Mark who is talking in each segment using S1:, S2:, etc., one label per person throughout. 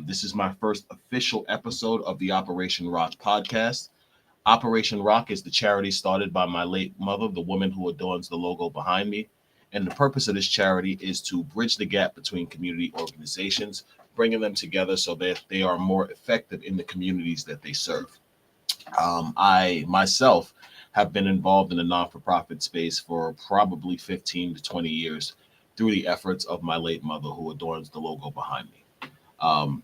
S1: This is my first official episode of the Operation Rock podcast. Operation Rock is the charity started by my late mother, the woman who adorns the logo behind me. And the purpose of this charity is to bridge the gap between community organizations, bringing them together so that they are more effective in the communities that they serve. I myself have been involved in the non for profit space for probably 15 to 20 years through the efforts of my late mother, who adorns the logo behind me. Um,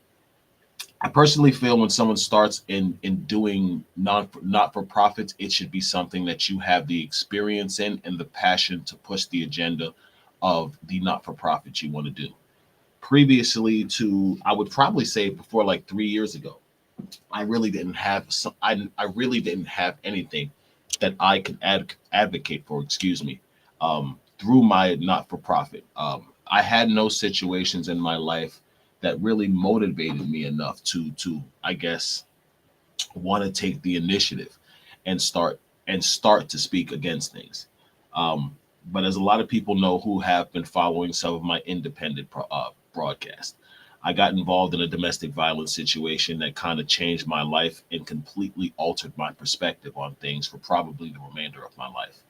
S1: I personally feel when someone starts in doing not for profits, it should be something that you have the experience in and the passion to push the agenda of the not for profit you want to do. Previously to, I would probably say before like 3 years ago, I really didn't have some. I really didn't have anything that I could advocate for. Excuse me. Through my not for profit, I had no situations in my life that really motivated me enough to I guess want to take the initiative and start to speak against things. Um, but as a lot of people know who have been following some of my broadcasts, I got involved in a domestic violence situation that kind of changed my life and completely altered my perspective on things for probably the remainder of my life.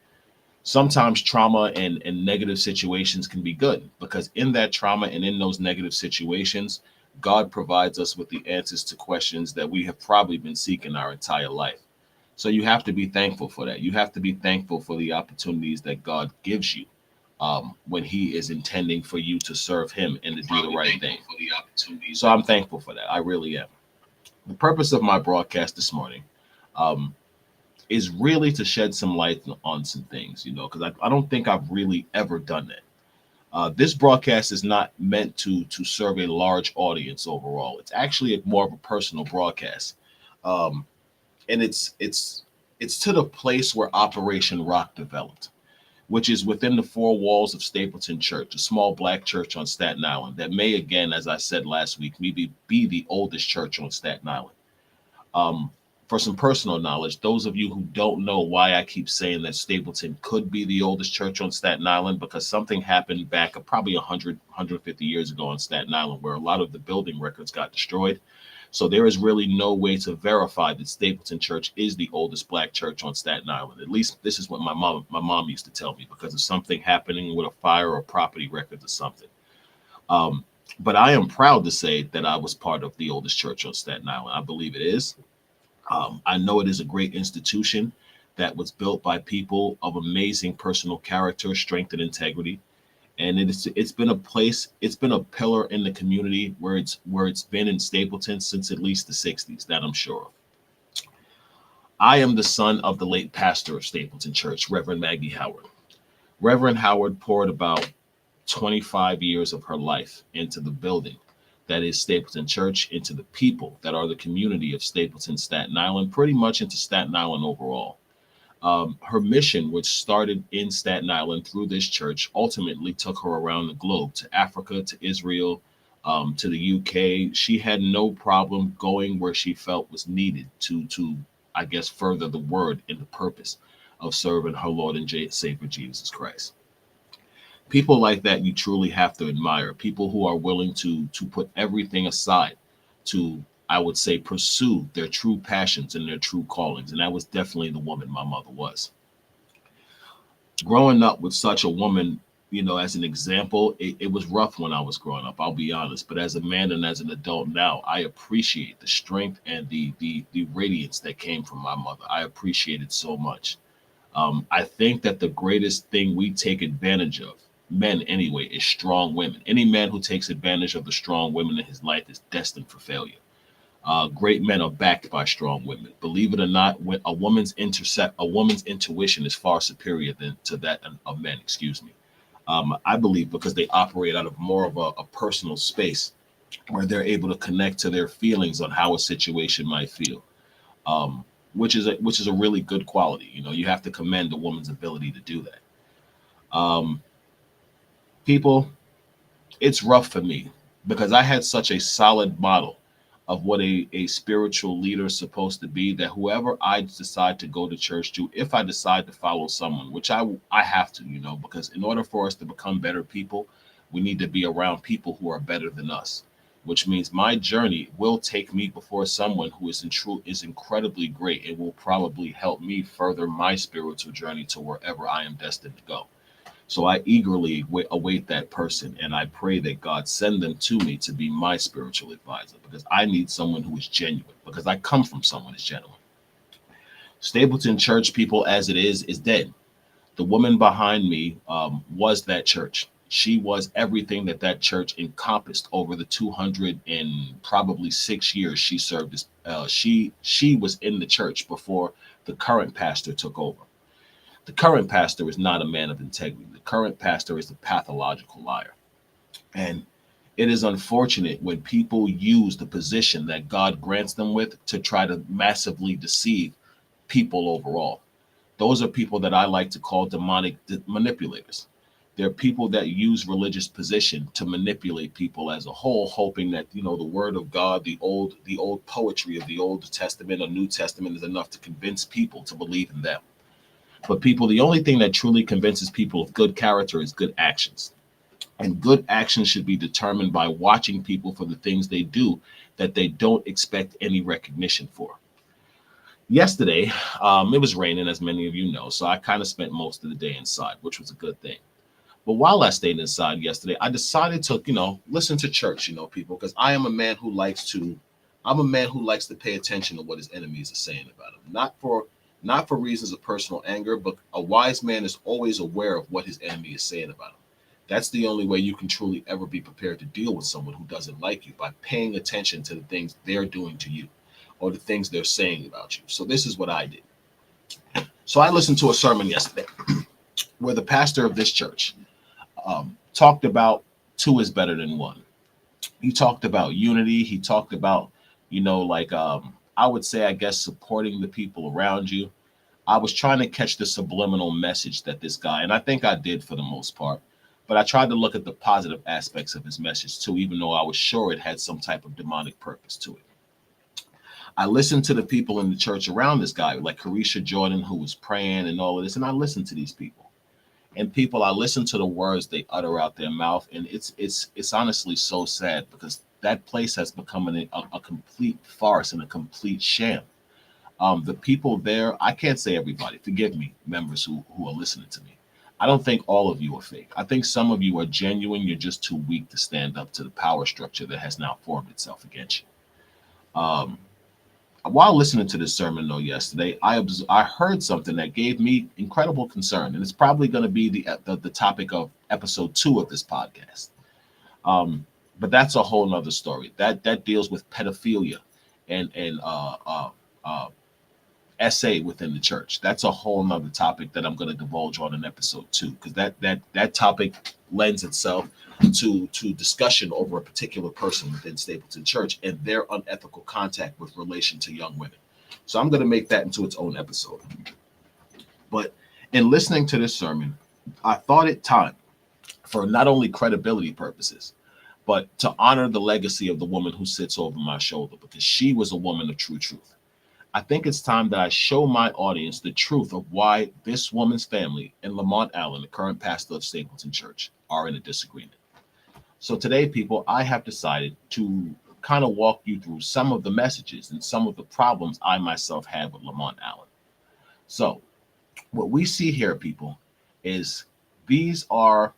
S1: Sometimes trauma and negative situations can be good because in that trauma and in those negative situations, God provides us with the answers to questions that we have probably been seeking our entire life. So you have to be thankful for that. You have to be thankful for the opportunities that God gives you when He is intending for you to serve Him and to do the right thing. So I'm thankful for that. I really am. The purpose of my broadcast this morning um, is really to shed some light on some things, because I don't think I've really ever done that. This broadcast is not meant to serve a large audience overall. It's actually more of a personal broadcast, um, and it's to the place where Operation Rock developed, which is within the four walls of Stapleton Church, a small black church on Staten Island that may, again, as I said last week, maybe be the oldest church on Staten Island. Um, for some personal knowledge, those of you who don't know why I keep saying that Stapleton could be the oldest church on Staten Island, because something happened back probably 100, 150 years ago on Staten Island where a lot of the building records got destroyed. So there is really no way to verify that Stapleton Church is the oldest black church on Staten Island. At least this is what my mom used to tell me because of something happening with a fire or property records or something. Um, but I am proud to say that I was part of the oldest church on Staten Island. I believe it is. I know it is a great institution that was built by people of amazing personal character, strength, and integrity. And it's been a place, it's been a pillar in the community where it's been in Stapleton since at least the 60s, that I'm sure of. I am the son of the late pastor of Stapleton Church, Reverend Maggie Howard. Reverend Howard poured about 25 years of her life into the building that is Stapleton Church, into the people that are the community of Stapleton, Staten Island, pretty much into Staten Island overall. Her mission, which started in Staten Island through this church, ultimately took her around the globe to Africa, to Israel, to the UK. She had no problem going where she felt was needed to I guess, further the word and the purpose of serving her Lord and Savior Jesus Christ. People like that you truly have to admire. People who are willing to put everything aside to, I would say, pursue their true passions and their true callings. And that was definitely the woman my mother was. Growing up with such a woman, as an example, it was rough when I was growing up, I'll be honest. But as a man and as an adult now, I appreciate the strength and the radiance that came from my mother. I appreciate it so much. I think that the greatest thing we take advantage of, men anyway, is strong women. Any man who takes advantage of the strong women in his life is destined for failure. Great men are backed by strong women. Believe it or not, when a woman's intuition is far superior than to that of men. Excuse me. I believe because they operate out of more of a personal space where they're able to connect to their feelings on how a situation might feel, which is a really good quality. You have to commend a woman's ability to do that. Um, People, it's rough for me because I had such a solid model of what a spiritual leader is supposed to be, that whoever I decide to go to church to, if I decide to follow someone, which I have to, because in order for us to become better people, we need to be around people who are better than us. which means my journey will take me before someone who is incredibly great and will probably help me further my spiritual journey to wherever I am destined to go. So I eagerly await that person, and I pray that God send them to me to be my spiritual advisor, because I need someone who is genuine, because I come from someone who's genuine. Stapleton Church, people, as it is dead. The woman behind me was that church. She was everything that that church encompassed over the 200 and probably 6 years she served as. She was in the church before the current pastor took over. The current pastor is not a man of integrity. The current pastor is a pathological liar. And it is unfortunate when people use the position that God grants them with to try to massively deceive people overall. Those are people that I like to call demonic manipulators. They're people that use religious position to manipulate people as a whole, hoping that the word of God, the old poetry of the Old Testament or New Testament is enough to convince people to believe in them. But people, the only thing that truly convinces people of good character is good actions. And good actions should be determined by watching people for the things they do that they don't expect any recognition for. Yesterday, it was raining, as many of you know, so I kind of spent most of the day inside, which was a good thing. But while I stayed inside yesterday, I decided to, listen to church, people, because I'm a man who likes to pay attention to what his enemies are saying about him. Not for reasons of personal anger, but a wise man is always aware of what his enemy is saying about him. That's the only way you can truly ever be prepared to deal with someone who doesn't like you, by paying attention to the things they're doing to you or the things they're saying about you. So this is what I did. So I listened to a sermon yesterday where the pastor of this church talked about two is better than one. He talked about unity. He talked about, I would say, I guess, supporting the people around you. I was trying to catch the subliminal message that this guy, and I think I did for the most part, but I tried to look at the positive aspects of his message too, even though I was sure it had some type of demonic purpose to it. I listened to the people in the church around this guy, like Carisha Jordan, who was praying and all of this, and I listened to these people. And people, I listen to the words they utter out their mouth, and it's honestly so sad, because that place has become a complete farce and a complete sham. The people there, I can't say everybody, forgive me, members who are listening to me. I don't think all of you are fake. I think some of you are genuine. You're just too weak to stand up to the power structure that has now formed itself against you. While listening to this sermon, though, yesterday, I heard something that gave me incredible concern, and it's probably going to be the topic of episode 2 of this podcast. But that's a whole nother story. That deals with pedophilia and SA within the church. That's a whole nother topic that I'm going to divulge on in episode 2, because that topic lends itself to discussion over a particular person within Stapleton Church and their unethical contact with relation to young women. So I'm going to make that into its own episode. But in listening to this sermon, I thought it time, for not only credibility purposes, but to honor the legacy of the woman who sits over my shoulder, because she was a woman of true truth. I think it's time that I show my audience the truth of why this woman's family and Lamont Allen, the current pastor of Stapleton Church, are in a disagreement. So today, people, I have decided to kind of walk you through some of the messages and some of the problems I myself had with Lamont Allen. So what we see here, people, is these are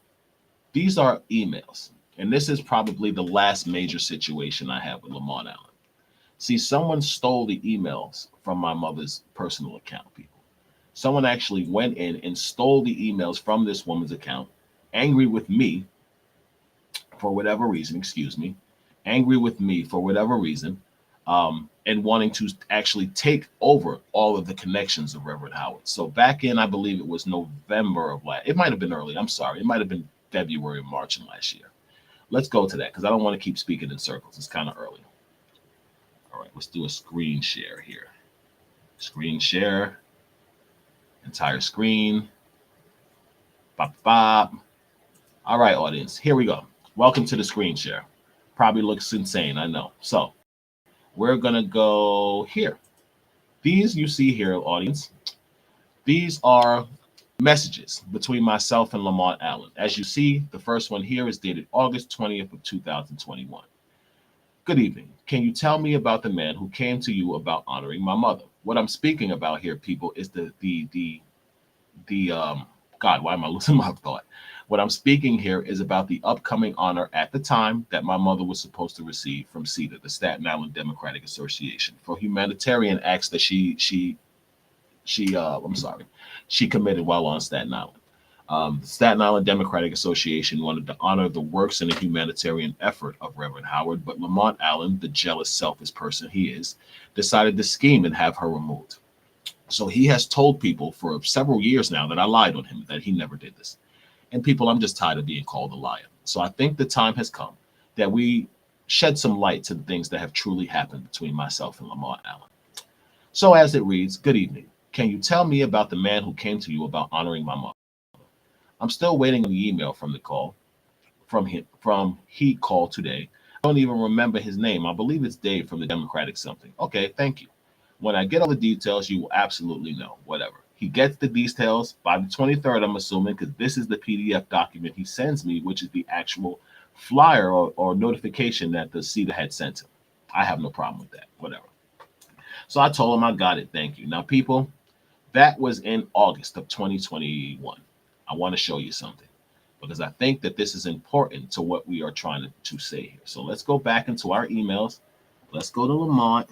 S1: emails. And this is probably the last major situation I had with Lamont Allen. See, someone stole the emails from my mother's personal account, people. Someone actually went in and stole the emails from this woman's account, angry with me for whatever reason, and wanting to actually take over all of the connections of Reverend Howard. So back in, I believe it was November of last, it might have been early, I'm sorry, it might have been February or March of last year. Let's go to that, because I don't want to keep speaking in circles. It's kind of early. All right, let's do a screen share here. Screen share, entire screen. Bop, bop. All right, audience, here we go. Welcome to the screen share. Probably looks insane, I know. So we're going to go here. These you see here, audience, these are messages between myself and Lamont Allen. As you see, the first one here is dated August 20th of 2021. Good evening. Can you tell me about the man who came to you about honoring my mother? What I'm speaking about here, people, is the God, why am I losing my thought? What I'm speaking here is about the upcoming honor at the time that my mother was supposed to receive from CEDA, the Staten Island Democratic Association, for humanitarian acts that she committed while on Staten Island. The Staten Island Democratic Association wanted to honor the works and the humanitarian effort of Reverend Howard, but Lamont Allen, the jealous, selfish person he is, decided to scheme and have her removed. So he has told people for several years now that I lied on him, that he never did this. And people, I'm just tired of being called a liar. So I think the time has come that we shed some light to the things that have truly happened between myself and Lamont Allen. So as it reads, good evening. Can you tell me about the man who came to you about honoring my mother? I'm still waiting on the email from the call from he called today. I don't even remember his name. I believe it's Dave from the Democratic something. Okay, thank you. When I get all the details, you will absolutely know. Whatever. He gets the details by the 23rd, I'm assuming, because this is the PDF document he sends me, which is the actual flyer or notification that the CETA had sent him. I have no problem with that. Whatever. So I told him I got it. Thank you. Now, people, that was in August of 2021. I want to show you something because I think that this is important to what we are trying to say here. So let's go back into our emails. Let's go to Lamont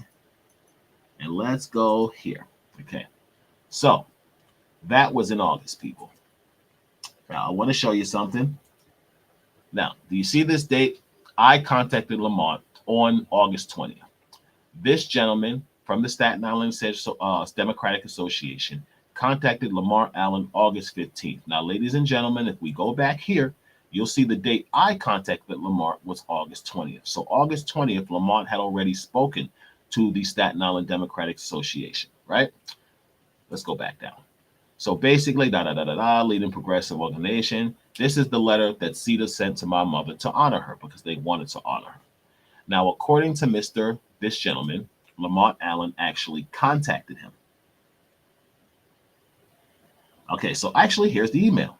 S1: and let's go here. Okay. So that was in August, people. Now I want to show you something. Now, do you see this date? I contacted Lamont on August 20th. This gentleman from the Staten Island Democratic Association contacted Lamont Allen August 15th. Now, ladies and gentlemen, if we go back here, you'll see the date I contacted Lamont was August 20th. So August 20th, Lamont had already spoken to the Staten Island Democratic Association, right? Let's go back down. So basically, leading progressive organization. This is the letter that CETA sent to my mother to honor her because they wanted to honor her. Now, according to this gentleman, Lamont Allen actually contacted him. Okay, so actually, here's the email.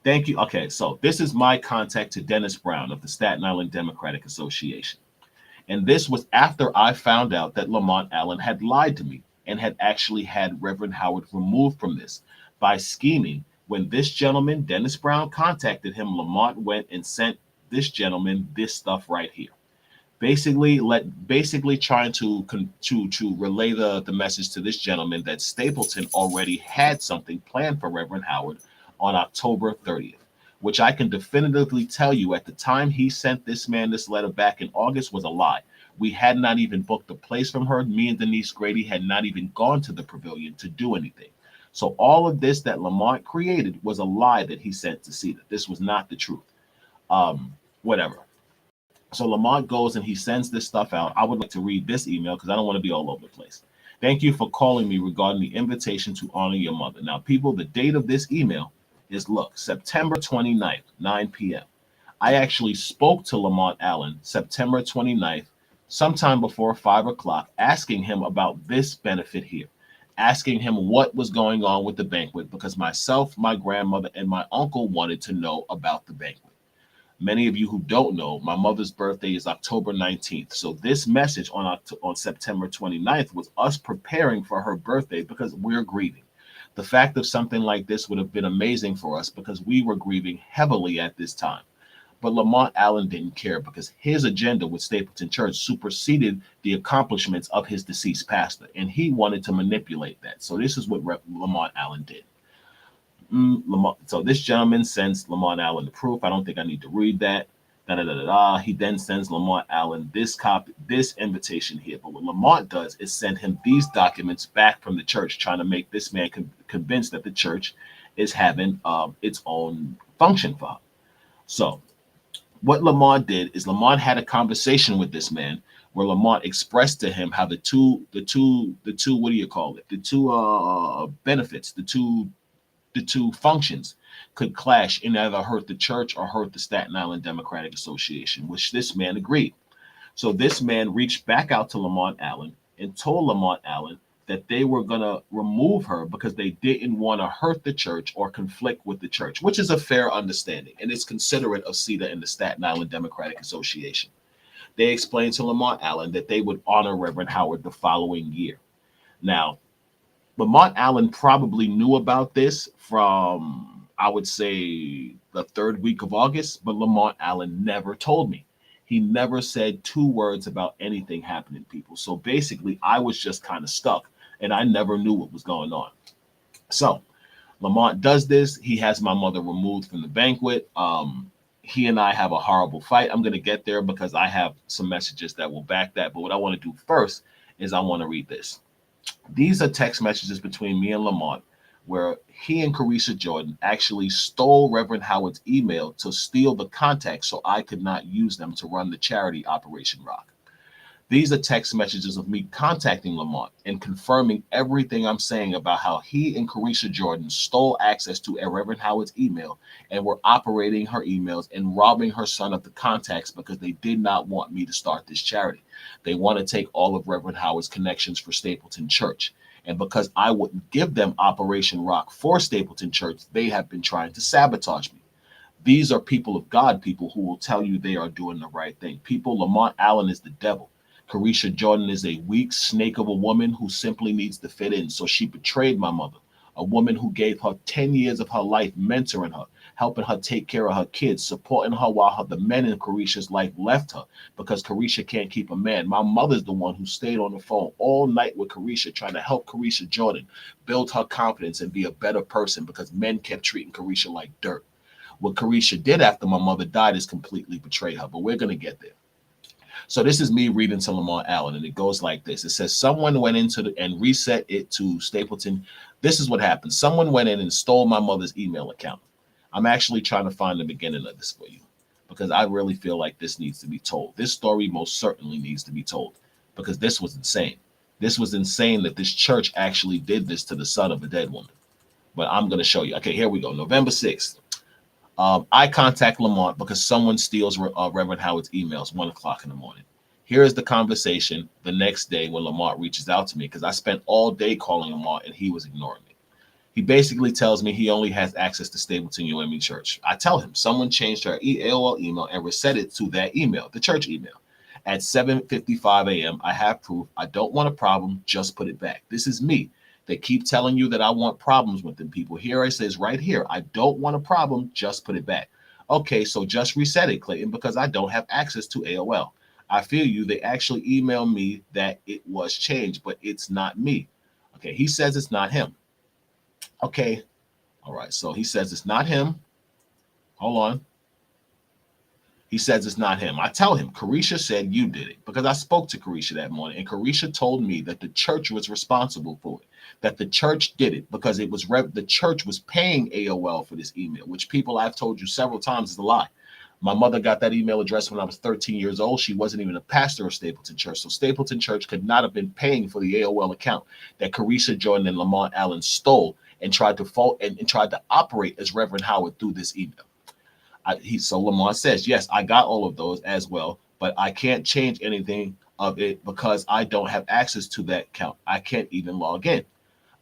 S1: Thank you. Okay, so this is my contact to Dennis Brown of the Staten Island Democratic Association. And this was after I found out that Lamont Allen had lied to me and had actually had Reverend Howard removed from this by scheming. When this gentleman, Dennis Brown, contacted him, Lamont went and sent this gentleman this stuff right here. Basically trying to relay the message to this gentleman that Stapleton already had something planned for Reverend Howard on October 30th, which I can definitively tell you at the time he sent this man this letter back in August was a lie. We had not even booked a place from her. Me and Denise Grady had not even gone to the pavilion to do anything. So all of this that Lamont created was a lie that he sent to CETA. This was not the truth. Whatever. So Lamont goes and he sends this stuff out. I would like to read this email because I don't want to be all over the place. Thank you for calling me regarding the invitation to honor your mother. Now, people, the date of this email is, look, September 29th, 9 p.m. I actually spoke to Lamont Allen September 29th, sometime before 5 o'clock, asking him about this benefit here, asking him what was going on with the banquet because myself, my grandmother, and my uncle wanted to know about the banquet. Many of you who don't know, my mother's birthday is October 19th. So this message on September 29th was us preparing for her birthday because we're grieving. The fact of something like this would have been amazing for us because we were grieving heavily at this time. But Lamont Allen didn't care because his agenda with Stapleton Church superseded the accomplishments of his deceased pastor, and he wanted to manipulate that. So this is what Lamont Allen did. So this gentleman sends Lamont Allen the proof. I don't think I need to read that. He then sends Lamont Allen this invitation here. But what Lamont does is send him these documents back from the church, trying to make this man convinced that the church is having its own function for him. So what Lamont did is Lamont had a conversation with this man where Lamont expressed to him how the two what do you call it? The two benefits, the two functions could clash and either hurt the church or hurt the Staten Island Democratic Association, which this man agreed. So this man reached back out to Lamont Allen and told Lamont Allen that they were going to remove her because they didn't want to hurt the church or conflict with the church, which is a fair understanding. And it's considerate of CETA and the Staten Island Democratic Association. They explained to Lamont Allen that they would honor Reverend Howard the following year. Now, Lamont Allen probably knew about this from, I would say, the third week of August, but Lamont Allen never told me. He never said two words about anything happening, people. So basically, I was just kind of stuck and I never knew what was going on. So Lamont does this. He has my mother removed from the banquet. He and I have a horrible fight. I'm going to get there because I have some messages that will back that. But what I want to do first is I want to read this. These are text messages between me and Lamont where he and Carisha Jordan actually stole Reverend Howard's email to steal the contacts so I could not use them to run the charity Operation Rock. These are text messages of me contacting Lamont and confirming everything I'm saying about how he and Carisha Jordan stole access to Reverend Howard's email and were operating her emails and robbing her son of the contacts because they did not want me to start this charity. They want to take all of Reverend Howard's connections for Stapleton Church. And because I wouldn't give them Operation Rock for Stapleton Church, they have been trying to sabotage me. These are people of God, people who will tell you they are doing the right thing. People, Lamont Allen is the devil. Carisha Jordan is a weak snake of a woman who simply needs to fit in. So she betrayed my mother, a woman who gave her 10 years of her life mentoring her, helping her take care of her kids, supporting her while the men in Carisha's life left her because Carisha can't keep a man. My mother's the one who stayed on the phone all night with Carisha, trying to help Carisha Jordan build her confidence and be a better person because men kept treating Carisha like dirt. What Carisha did after my mother died is completely betray her, but we're going to get there. So this is me reading to Lamont Allen, and it goes like this. It says, someone went into and reset it to Stapleton. This is what happened. Someone went in and stole my mother's email account. I'm actually trying to find the beginning of this for you because I really feel like this needs to be told. This story most certainly needs to be told because this was insane. This was insane that this church actually did this to the son of a dead woman. But I'm going to show you. Okay, here we go. November 6th. I contact Lamont because someone steals Reverend Howard's emails 1 o'clock in the morning. Here is the conversation the next day when Lamont reaches out to me because I spent all day calling Lamont and he was ignoring me. He basically tells me he only has access to Stapleton UME Church. I tell him someone changed her AOL email and reset it to that email, the church email. At 7:55 a.m., I have proof. I don't want a problem. Just put it back. This is me. They keep telling you that I want problems with them people. Here it says right here, I don't want a problem. Just put it back. Okay, so just reset it, Clayton, because I don't have access to AOL. I feel you. They actually emailed me that it was changed, but it's not me. Okay, he says it's not him. Okay, all right. So he says it's not him. Hold on. He says it's not him. I tell him, Carisha said you did it because I spoke to Carisha that morning and Carisha told me that the church was responsible for it, that the church did it because it was the church was paying AOL for this email, which people I've told you several times is a lie. My mother got that email address when I was 13 years old. She wasn't even a pastor of Stapleton Church. So Stapleton Church could not have been paying for the AOL account that Carisha Jordan and Lamont Allen stole and tried to and tried to operate as Reverend Howard through this email. So Lamont says, yes, I got all of those as well, but I can't change anything of it because I don't have access to that account. I can't even log in.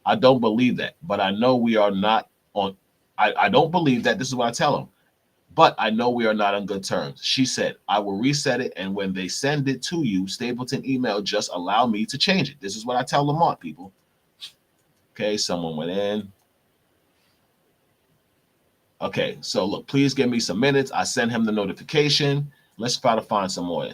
S1: I don't believe that, but I know we are not on. I don't believe that. This is what I tell him, but I know we are not on good terms. She said, I will reset it. And when they send it to you, Stapleton email, just allow me to change it. This is what I tell Lamont, people. Okay, someone went in. Okay, so look, please give me some minutes. I send him the notification. Let's try to find some more.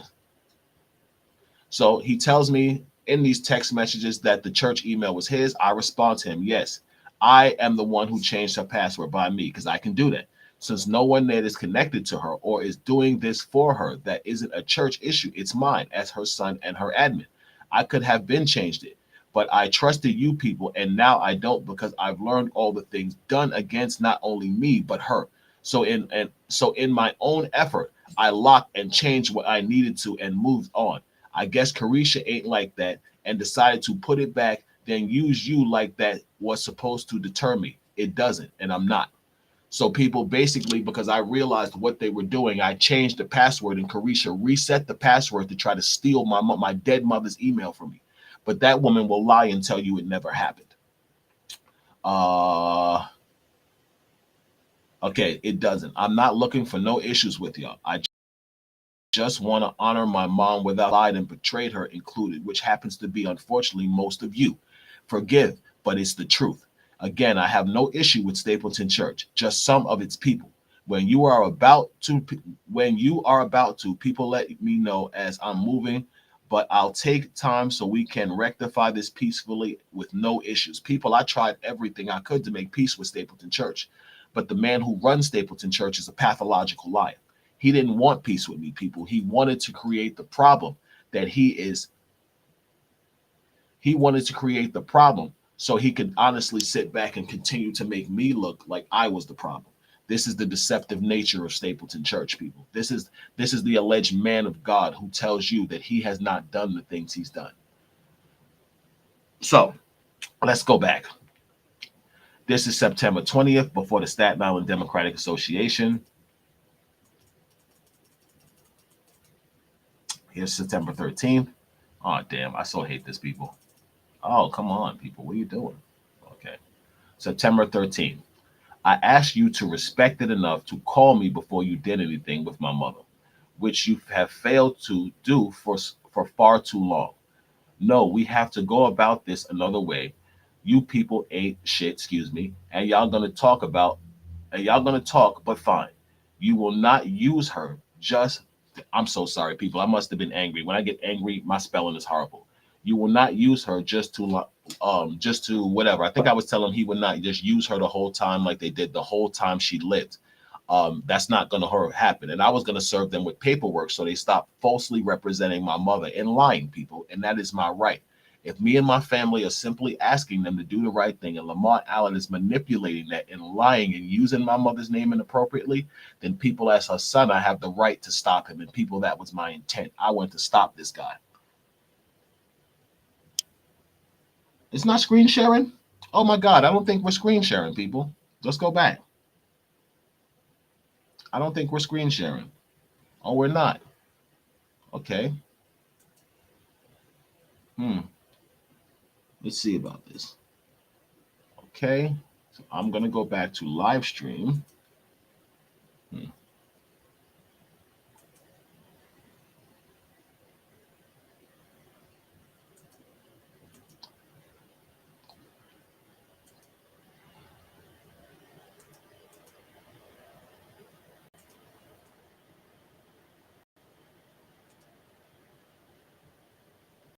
S1: So he tells me in these text messages that the church email was his. I respond to him, yes, I am the one who changed her password by me because I can do that. Since no one that is connected to her or is doing this for her, that isn't a church issue. It's mine as her son and her admin. I could have been changed it, but I trusted you people, and now I don't because I've learned all the things done against not only me but her. So in my own effort, I locked and changed what I needed to and moved on. I guess Carisha ain't like that and decided to put it back, then use you like that was supposed to deter me. It doesn't, and I'm not. So people basically, because I realized what they were doing, I changed the password and Carisha reset the password to try to steal my dead mother's email from me. But that woman will lie and tell you it never happened. Okay, it doesn't. I'm not looking for no issues with y'all. I just want to honor my mom without lied and betrayed her included, which happens to be unfortunately most of you. Forgive, but it's the truth. Again, I have no issue with Stapleton Church, just some of its people. When you are about to, people let me know as I'm moving, but I'll take time so we can rectify this peacefully with no issues. People, I tried everything I could to make peace with Stapleton Church, but the man who runs Stapleton Church is a pathological liar. He didn't want peace with me, people. He wanted to create the problem that he wanted to create the problem so he could honestly sit back and continue to make me look like I was the problem. This is the deceptive nature of Stapleton Church, people. This is the alleged man of God who tells you that he has not done the things he's done. So let's go back. This is September 20th before the Staten Island Democratic Association. Here's September 13th. Oh, damn. I so hate this, people. Oh, come on, people. What are you doing? Okay. September 13th. I asked you to respect it enough to call me before you did anything with my mother, which you have failed to do for far too long. No, we have to go about this another way. You people ain't shit, excuse me, and y'all gonna talk, but fine. You will not use her just I'm so sorry, people. I must have been angry. When I get angry, my spelling is horrible. You will not use her just to whatever. I think I was telling him he would not just use her the whole time like they did the whole time she lived. That's not going to happen. And I was going to serve them with paperwork so they stop falsely representing my mother and lying, people. And that is my right. If me and my family are simply asking them to do the right thing and Lamar Allen is manipulating that and lying and using my mother's name inappropriately, then people as her son, I have the right to stop him. And people, that was my intent. I went to stop this guy. It's not screen sharing. Oh my God, I don't think we're screen sharing, people. Let's go back. I don't think we're screen sharing. Oh, we're not. Okay. Let's see about this. Okay. So I'm going to go back to live stream.